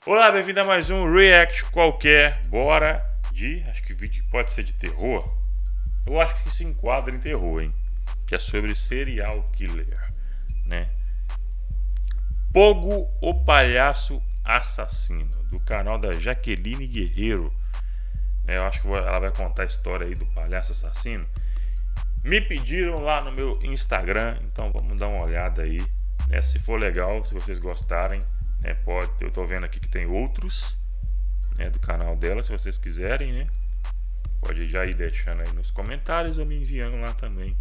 Olá, bem-vindo a mais um React qualquer. Bora de... acho que o vídeo pode ser de terror. Eu acho que se enquadra em terror, hein? Que é sobre serial killer, né? Pogo, o palhaço assassino, do canal da Jaqueline Guerreiro. Eu acho que ela vai contar a história aí do palhaço assassino. Me pediram lá no meu Instagram, então vamos dar uma olhada aí, né? Se for legal, se vocês gostarem, né? Pode, eu tô vendo aqui que tem outros, né, do canal dela, se vocês quiserem, né? Pode já ir deixando aí nos comentários ou me enviando lá também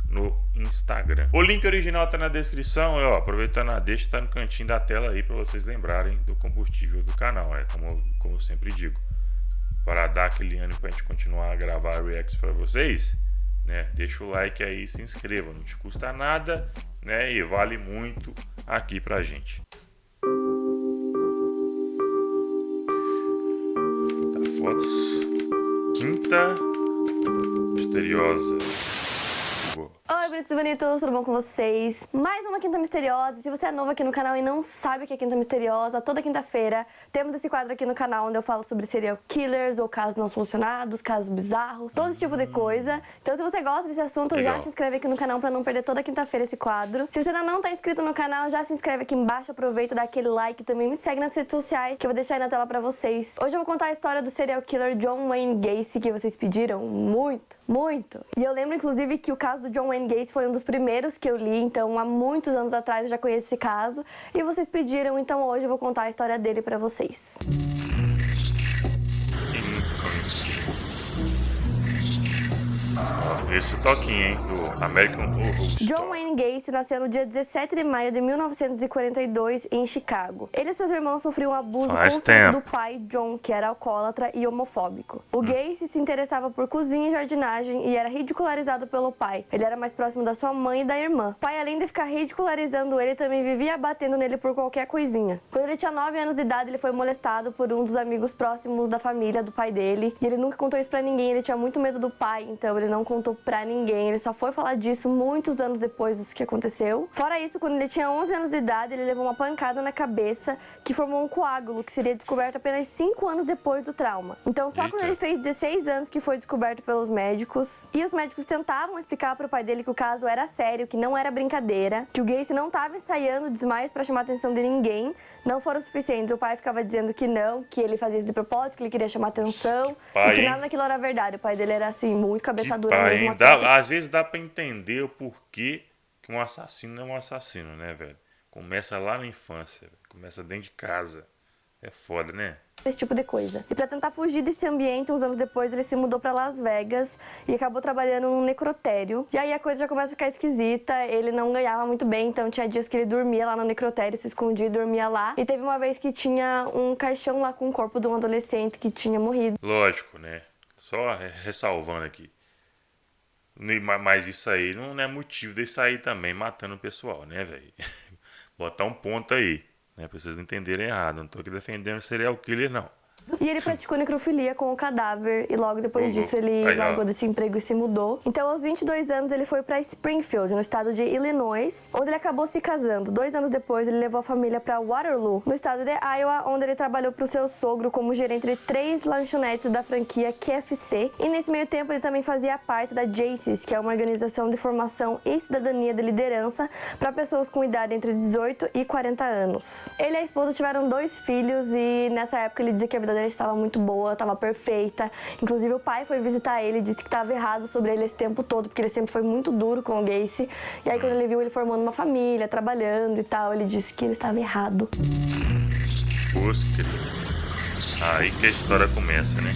no Instagram. O link original tá na descrição, ó, aproveitando a deixa, tá no cantinho da tela aí para vocês lembrarem do combustível do canal, como eu sempre digo, para dar aquele ânimo pra gente continuar a gravar reacts para vocês, né? Deixa o like aí e se inscreva, não te custa nada, né? E vale muito aqui pra gente. Tá, fotos. Quinta Misteriosa. Oi, bonitos e bonitos, tudo bom com vocês? Mais uma Quinta Misteriosa. Se você é novo aqui no canal e não sabe o que é Quinta Misteriosa, toda quinta-feira temos esse quadro aqui no canal onde eu falo sobre serial killers ou casos não solucionados, casos bizarros, todo esse tipo de coisa. Então se você gosta desse assunto, já se inscreve aqui no canal pra não perder toda quinta-feira esse quadro. Se você ainda não tá inscrito no canal, já se inscreve aqui embaixo, aproveita, dá aquele like e também me segue nas redes sociais que eu vou deixar aí na tela pra vocês. Hoje eu vou contar a história do serial killer John Wayne Gacy, que vocês pediram muito. E eu lembro, inclusive, que o caso do John Wayne Gacy foi um dos primeiros que eu li, então há muitos anos atrás eu já conheço esse caso. E vocês pediram, então hoje eu vou contar a história dele pra vocês. Esse toquinho, hein, do American Horror Story. John Wayne Gacy nasceu no dia 17 de maio de 1942 em Chicago. Ele e seus irmãos sofriam um abuso constante do pai, John, que era alcoólatra e homofóbico. O Gacy se interessava por cozinha e jardinagem e era ridicularizado pelo pai. Ele era mais próximo da sua mãe e da irmã. O pai, além de ficar ridicularizando ele, também vivia batendo nele por qualquer coisinha. Quando ele tinha 9 anos de idade, ele foi molestado por um dos amigos próximos da família do pai dele. E ele nunca contou isso pra ninguém, ele tinha muito medo do pai, então ele não contou pra ninguém. Ele só foi falar disso muitos anos depois disso que aconteceu. Fora isso, quando ele tinha 11 anos de idade, ele levou uma pancada na cabeça que formou um coágulo que seria descoberto apenas 5 anos depois do trauma. Então só quando ele fez 16 anos que foi descoberto pelos médicos. E os médicos tentavam explicar pro pai dele que o caso era sério, que não era brincadeira, que o Gacy não tava ensaiando desmaios pra chamar a atenção de ninguém. Não foram suficientes. O pai ficava dizendo que não, que ele fazia isso de propósito, que ele queria chamar atenção. E que nada daquilo era verdade. O pai dele era assim, muito cabeça dura mesmo. Às vezes dá pra entender o porquê que um assassino é um assassino, né, velho? Começa lá na infância, velho. Começa dentro de casa. É foda, né? Esse tipo de coisa. E pra tentar fugir desse ambiente, uns anos depois, ele se mudou pra Las Vegas e acabou trabalhando num necrotério. E aí a coisa já começa a ficar esquisita, ele não ganhava muito bem, então tinha dias que ele dormia lá no necrotério, se escondia e dormia lá. E teve uma vez que tinha um caixão lá com o corpo de um adolescente que tinha morrido. Lógico, né? Só ressalvando aqui. Mas isso aí não é motivo de sair também matando o pessoal, né, velho? Botar um ponto aí, né? Pra vocês não entenderem errado. Não tô aqui defendendo serial killer, não. E ele praticou necrofilia com o cadáver e logo depois disso ele largou desse emprego e se mudou. Então aos 22 anos ele foi pra Springfield, no estado de Illinois, onde ele acabou se casando. 2 anos depois ele levou a família pra Waterloo, no estado de Iowa, onde ele trabalhou pro seu sogro como gerente de 3 lanchonetes da franquia KFC. E nesse meio tempo ele também fazia parte da JACES, que é uma organização de formação e cidadania de liderança para pessoas com idade entre 18 e 40 anos. Ele e a esposa tiveram 2 filhos e nessa época ele dizia que a vida dele estava muito boa, estava perfeita. Inclusive o pai foi visitar ele e disse que estava errado sobre ele esse tempo todo, porque ele sempre foi muito duro com o Gacy. E aí quando ele viu ele formando uma família, trabalhando e tal, ele disse que ele estava errado. Aí que a história começa, né?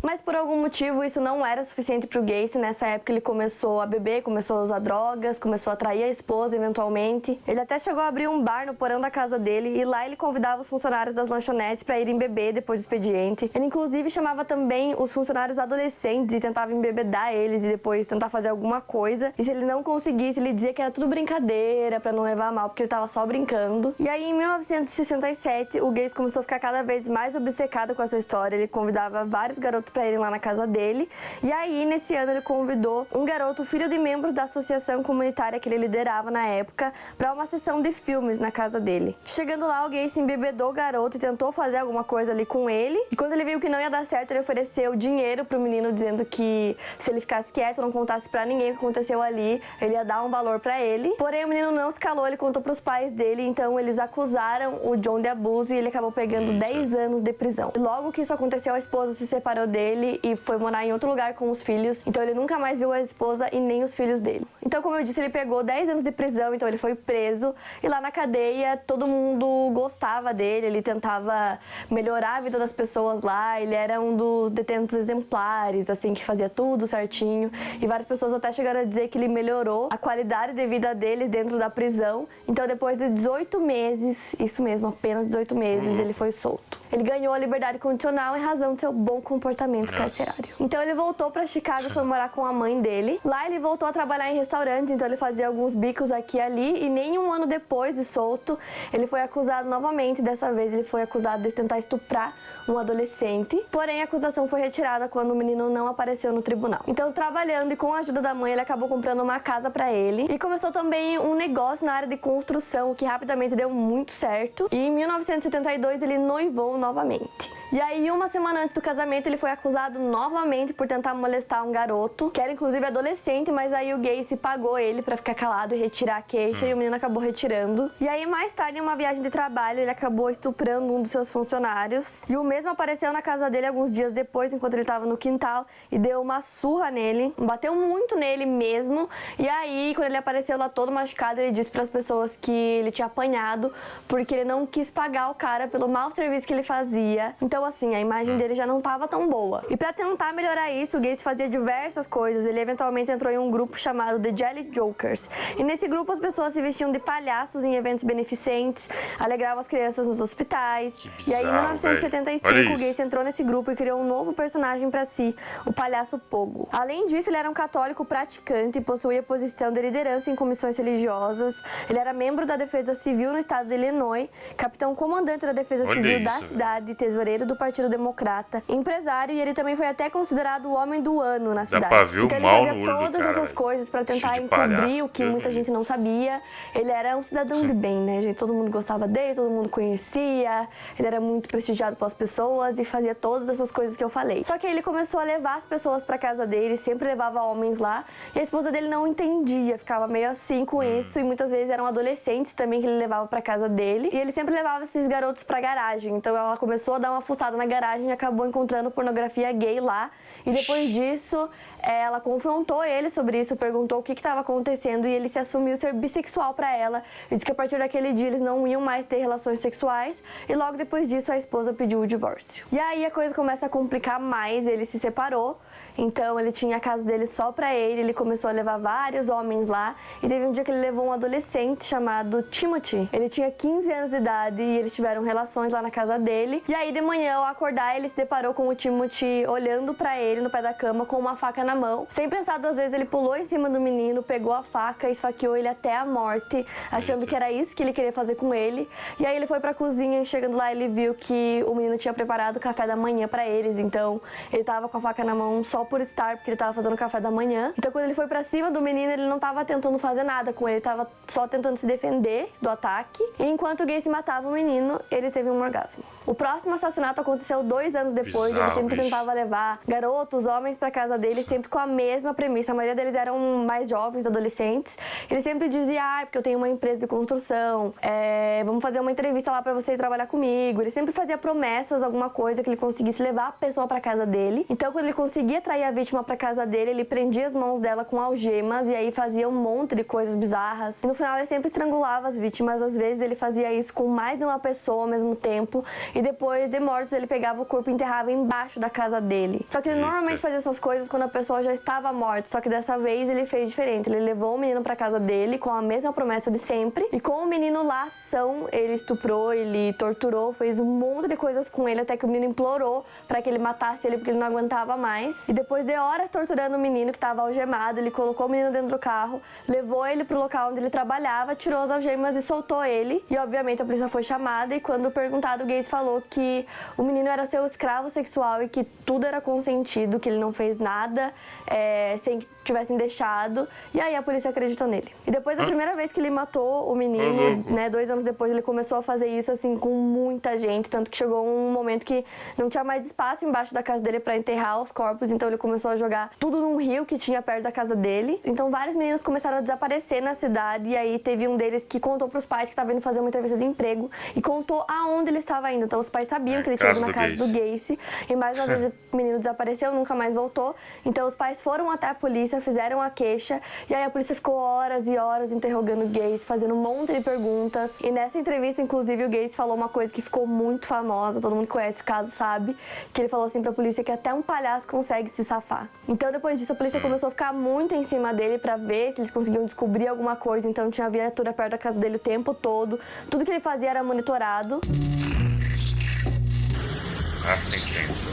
Mas por algum motivo isso não era suficiente pro Gacy. Nessa época ele começou a beber, começou a usar drogas, começou a trair a esposa eventualmente. Ele até chegou a abrir um bar no porão da casa dele e lá ele convidava os funcionários das lanchonetes para irem beber depois do expediente. Ele inclusive chamava também os funcionários adolescentes e tentava embebedar eles e depois tentar fazer alguma coisa. E se ele não conseguisse, ele dizia que era tudo brincadeira para não levar a mal, porque ele tava só brincando. E aí em 1967 o Gacy começou a ficar cada vez mais obcecado com essa história. Ele convidava vários garotos pra ele lá na casa dele. E aí, nesse ano, ele convidou um garoto, filho de membros da associação comunitária que ele liderava na época, pra uma sessão de filmes na casa dele. Chegando lá, o Gacy embebedou o garoto e tentou fazer alguma coisa ali com ele. E quando ele viu que não ia dar certo, ele ofereceu dinheiro pro menino, dizendo que se ele ficasse quieto, não contasse pra ninguém o que aconteceu ali, ele ia dar um valor pra ele. Porém, o menino não se calou, ele contou pros pais dele, então eles acusaram o John de abuso e ele acabou pegando 10 anos de prisão. E logo que isso aconteceu, a esposa se separou dele e foi morar em outro lugar com os filhos, então ele nunca mais viu a esposa e nem os filhos dele. Então, como eu disse, ele pegou 10 anos de prisão, então ele foi preso, e lá na cadeia todo mundo gostava dele, ele tentava melhorar a vida das pessoas lá, ele era um dos detentos exemplares, assim, que fazia tudo certinho, e várias pessoas até chegaram a dizer que ele melhorou a qualidade de vida deles dentro da prisão. Então, depois de 18 meses, isso mesmo, apenas 18 meses, ele foi solto. Ele ganhou a liberdade condicional em razão do seu bom comportamento carcerário. Então ele voltou pra Chicago e foi morar com a mãe dele. Lá ele voltou a trabalhar em restaurantes, então ele fazia alguns bicos aqui e ali. E nem um ano depois de solto, ele foi acusado novamente. Dessa vez ele foi acusado de tentar estuprar um adolescente. Porém, a acusação foi retirada quando o menino não apareceu no tribunal. Então, trabalhando e com a ajuda da mãe, ele acabou comprando uma casa pra ele. E começou também um negócio na área de construção, que rapidamente deu muito certo. E em 1972 ele noivou novamente. E aí, uma semana antes do casamento, ele foi acusado novamente por tentar molestar um garoto, que era inclusive adolescente, mas aí o Gacy pagou ele pra ficar calado e retirar a queixa, e o menino acabou retirando. E aí, mais tarde, em uma viagem de trabalho, ele acabou estuprando um dos seus funcionários, e o mesmo apareceu na casa dele alguns dias depois, enquanto ele tava no quintal, e deu uma surra nele, bateu muito nele mesmo, e aí, quando ele apareceu lá todo machucado, ele disse pras pessoas que ele tinha apanhado, porque ele não quis pagar o cara pelo mau serviço que ele fazia. Então, assim, a imagem dele já não tava tão boa. E pra tentar melhorar isso, o Gacy fazia diversas coisas. Ele eventualmente entrou em um grupo chamado The Jelly Jokers. E nesse grupo as pessoas se vestiam de palhaços em eventos beneficentes, alegravam as crianças nos hospitais. Bizarro, e aí, em 1975, o Gacy entrou nesse grupo e criou um novo personagem pra si, o palhaço Pogo. Além disso, ele era um católico praticante e possuía posição de liderança em comissões religiosas. Ele era membro da Defesa Civil no estado de Illinois, capitão comandante da Defesa Civil da cidade e tesoureiro do Partido Democrata, empresário, e ele também foi até considerado o homem do ano na cidade. Dá pra ver então o mal ele no fazia olho do todas cara, essas coisas pra tentar encobrir palhaço, o que muita gente não sabia. Ele era um cidadão de bem, né, gente? Todo mundo gostava dele, todo mundo conhecia, ele era muito prestigiado pelas pessoas e fazia todas essas coisas que eu falei. Só que aí ele começou a levar as pessoas pra casa dele, sempre levava homens lá, e a esposa dele não entendia, ficava meio assim com isso, e muitas vezes eram adolescentes também que ele levava pra casa dele, e ele sempre levava esses garotos pra garagem. Então ela começou a dar uma fuçada na garagem e acabou encontrando pornografia gay lá, e depois disso ela confrontou ele sobre isso, perguntou o que estava acontecendo, e ele se assumiu ser bissexual pra ela, e disse que a partir daquele dia eles não iam mais ter relações sexuais, e logo depois disso a esposa pediu o divórcio. E aí a coisa começa a complicar mais, ele se separou, então ele tinha a casa dele só pra ele começou a levar vários homens lá, e teve um dia que ele levou um adolescente chamado Timothy. Ele tinha 15 anos de idade e eles tiveram relações lá na casa dele, e aí de manhã ao acordar ele se deparou com o Timothy olhando pra ele no pé da cama com uma faca na mão. Sem pensar duas vezes, ele pulou em cima do menino, pegou a faca e esfaqueou ele até a morte, achando que era isso que ele queria fazer com ele. E aí ele foi pra cozinha e chegando lá ele viu que o menino tinha preparado o café da manhã pra eles, então ele tava com a faca na mão só por estar, porque ele tava fazendo o café da manhã. Então quando ele foi pra cima do menino, ele não tava tentando fazer nada com ele, tava só tentando se defender do ataque. E enquanto o Gacy matava o menino, ele teve um orgasmo. O próximo assassinato aconteceu 2 anos depois. Bizarro, ele sempre tentava levar garotos, homens pra casa dele, sempre com a mesma premissa. A maioria deles eram mais jovens, adolescentes. Ele sempre dizia, porque eu tenho uma empresa de construção, vamos fazer uma entrevista lá pra você ir trabalhar comigo. Ele sempre fazia promessas, alguma coisa que ele conseguisse levar a pessoa pra casa dele. Então, quando ele conseguia atrair a vítima pra casa dele, ele prendia as mãos dela com algemas e aí fazia um monte de coisas bizarras. E no final, ele sempre estrangulava as vítimas. Às vezes, ele fazia isso com mais de uma pessoa ao mesmo tempo. E depois de mortos, ele pegava o corpo e enterrava embaixo da casa dele. Só que ele normalmente fazia essas coisas quando a pessoa já estava morta. Só que dessa vez, ele fez diferente. Ele levou o menino pra casa dele com a mesma promessa de sempre. E com o menino lá ação, ele estuprou, ele torturou, fez um monte de coisas com ele, até que o menino implorou pra que ele matasse ele, porque ele não aguentava mais. E depois de horas torturando o menino que estava algemado, ele colocou o menino dentro do carro, levou ele pro local onde ele trabalhava, tirou as algemas e soltou ele. E obviamente a polícia foi chamada, e quando perguntado, o Gacy falou que o menino era seu escravo sexual e que que tudo era consentido, que ele não fez nada sem que tivessem deixado. E aí a polícia acreditou nele. E depois da primeira vez que ele matou o menino, né, 2 anos depois, ele começou a fazer isso assim com muita gente, tanto que chegou um momento que não tinha mais espaço embaixo da casa dele para enterrar os corpos, então ele começou a jogar tudo num rio que tinha perto da casa dele. Então vários meninos começaram a desaparecer na cidade, e aí teve um deles que contou pros pais que estava indo fazer uma entrevista de emprego e contou aonde ele estava indo. Então os pais sabiam que ele tinha ido na casa do Gacy, e mais uma vez o menino desapareceu, nunca mais voltou. Então os pais foram até a polícia, fizeram a queixa, e aí a polícia ficou horas e horas interrogando o Gacy, fazendo um monte de perguntas. E nessa entrevista, inclusive, o Gacy falou uma coisa que ficou muito famosa, todo mundo que conhece o caso sabe, que ele falou assim pra polícia que até um palhaço consegue se safar. Então depois disso a polícia começou a ficar muito em cima dele pra ver se eles conseguiam descobrir alguma coisa. Então tinha viatura perto da casa dele o tempo todo, tudo que ele fazia era monitorado. A sentença.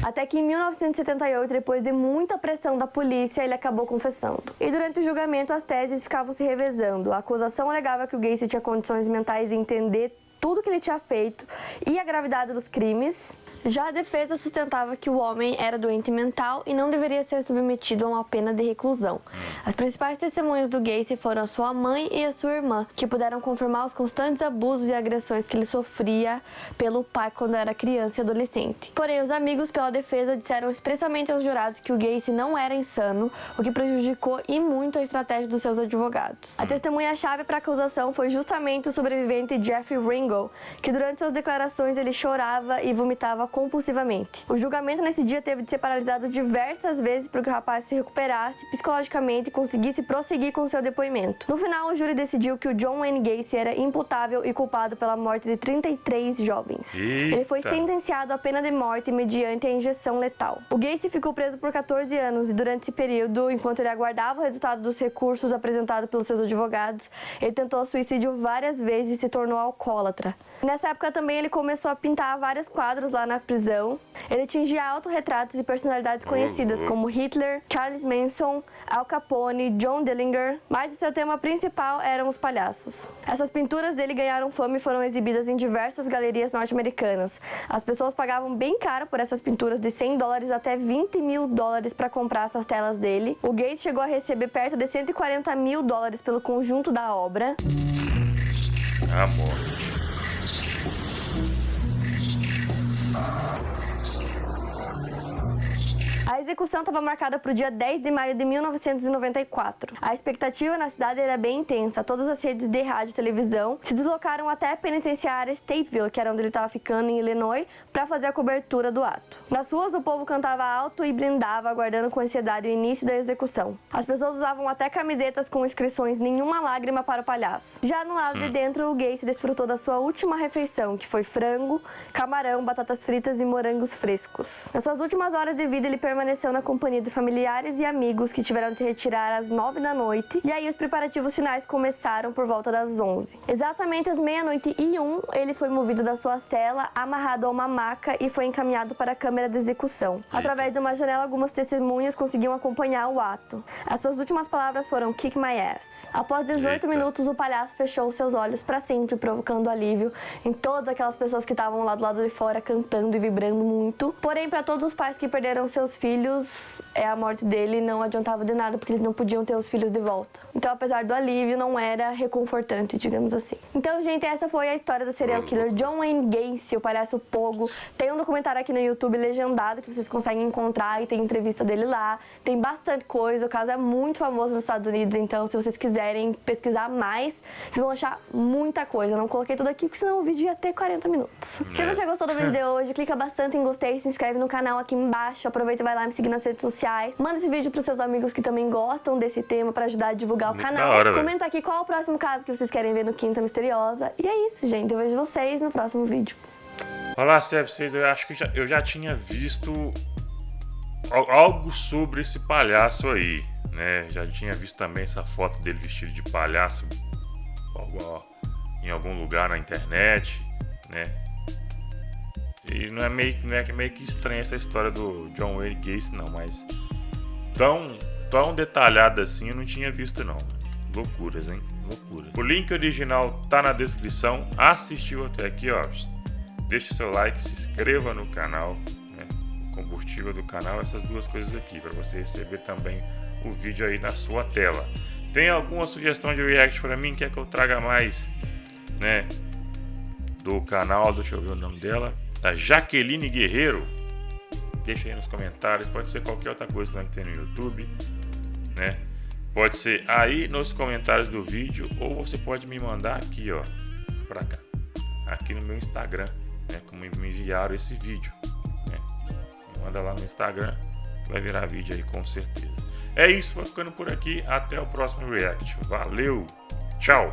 Até que em 1978, depois de muita pressão da polícia, ele acabou confessando. E durante o julgamento, as teses ficavam se revezando. A acusação alegava que o Gacy tinha condições mentais de entender tudo que ele tinha feito e a gravidade dos crimes. Já a defesa sustentava que o homem era doente mental e não deveria ser submetido a uma pena de reclusão. As principais testemunhas do Gacy foram a sua mãe e a sua irmã, que puderam confirmar os constantes abusos e agressões que ele sofria pelo pai quando era criança e adolescente. Porém, os amigos pela defesa disseram expressamente aos jurados que o Gacy não era insano, o que prejudicou e muito a estratégia dos seus advogados. A testemunha-chave para a acusação foi justamente o sobrevivente Jeffrey Ringel, que durante suas declarações ele chorava e vomitava compulsivamente. O julgamento nesse dia teve de ser paralisado diversas vezes para que o rapaz se recuperasse psicologicamente e conseguisse prosseguir com seu depoimento. No final, o júri decidiu que o John Wayne Gacy era imputável e culpado pela morte de 33 jovens. Ele foi sentenciado à pena de morte mediante a injeção letal. O Gacy ficou preso por 14 anos e durante esse período, enquanto ele aguardava o resultado dos recursos apresentados pelos seus advogados, ele tentou suicídio várias vezes e se tornou alcoólatra. Nessa época também ele começou a pintar vários quadros lá na prisão. Ele tingia autorretratos de personalidades conhecidas como Hitler, Charles Manson, Al Capone, John Dillinger, mas o seu tema principal eram os palhaços. Essas pinturas dele ganharam fama e foram exibidas em diversas galerias norte-americanas. As pessoas pagavam bem caro por essas pinturas, de $100 até $20 mil para comprar essas telas dele. O Gacy chegou a receber perto de $140 mil pelo conjunto da obra. Amor. A execução estava marcada para o dia 10 de maio de 1994. A expectativa na cidade era bem intensa. Todas as redes de rádio e televisão se deslocaram até a penitenciária Stateville, que era onde ele estava ficando, em Illinois, para fazer a cobertura do ato. Nas ruas, o povo cantava alto e brindava, aguardando com ansiedade o início da execução. As pessoas usavam até camisetas com inscrições "Nenhuma lágrima para o palhaço". Já no lado de dentro, o Gacy desfrutou da sua última refeição, que foi frango, camarão, batatas fritas e morangos frescos. Nas suas últimas horas de vida, ele permaneceu na companhia de familiares e amigos que tiveram de se retirar às 9 da noite, e aí os preparativos finais começaram por volta das 11. Exatamente às 00:01, ele foi movido da sua cela, amarrado a uma maca e foi encaminhado para a câmara de execução. Através de uma janela, algumas testemunhas conseguiam acompanhar o ato. As suas últimas palavras foram "Kick my ass". Após 18 minutos, o palhaço fechou seus olhos para sempre, provocando alívio em todas aquelas pessoas que estavam lá do lado de fora cantando e vibrando muito. Porém, para todos os pais que perderam seus filhos, a morte dele não adiantava de nada, porque eles não podiam ter os filhos de volta. Então, apesar do alívio, não era reconfortante, digamos assim. Então, gente, essa foi a história do serial killer John Wayne Gacy, o palhaço Pogo. Tem um documentário aqui no YouTube legendado que vocês conseguem encontrar e tem entrevista dele lá. Tem bastante coisa, o caso é muito famoso nos Estados Unidos, então se vocês quiserem pesquisar mais, vocês vão achar muita coisa. Eu não coloquei tudo aqui, porque senão o vídeo ia ter 40 minutos. Se você gostou do vídeo de hoje, clica bastante em gostei, se inscreve no canal aqui embaixo, aproveita e vai lá me seguir nas redes sociais. Manda esse vídeo pros seus amigos que também gostam desse tema pra ajudar a divulgar o canal. Comenta aqui qual é o próximo caso que vocês querem ver no Quinta Misteriosa. E é isso, gente. Eu vejo vocês no próximo vídeo. Olá, vocês. Eu acho que eu já tinha visto algo sobre esse palhaço aí, né? Já tinha visto também essa foto dele vestido de palhaço em algum lugar na internet, né? E não é meio que estranha essa história do John Wayne Gacy, não, mas tão detalhada assim eu não tinha visto, não. Loucuras, hein? Loucura. O link original tá na descrição. Assistiu até aqui, ó. Deixe seu like, se inscreva no canal, né? O combustível do canal, essas duas coisas aqui, para você receber também o vídeo aí na sua tela. Tem alguma sugestão de react para mim? Quer que eu traga mais, né? Do canal, deixa eu ver o nome dela, da Jaqueline Guerreiro. Deixa aí nos comentários. Pode ser qualquer outra coisa também que tem no YouTube, né? Pode ser aí nos comentários do vídeo, ou você pode me mandar aqui, ó, pra cá, aqui no meu Instagram, né? Como me enviaram esse vídeo, né? Me manda lá no Instagram, que vai virar vídeo aí com certeza. É isso, vou ficando por aqui. Até o próximo react. Valeu, tchau.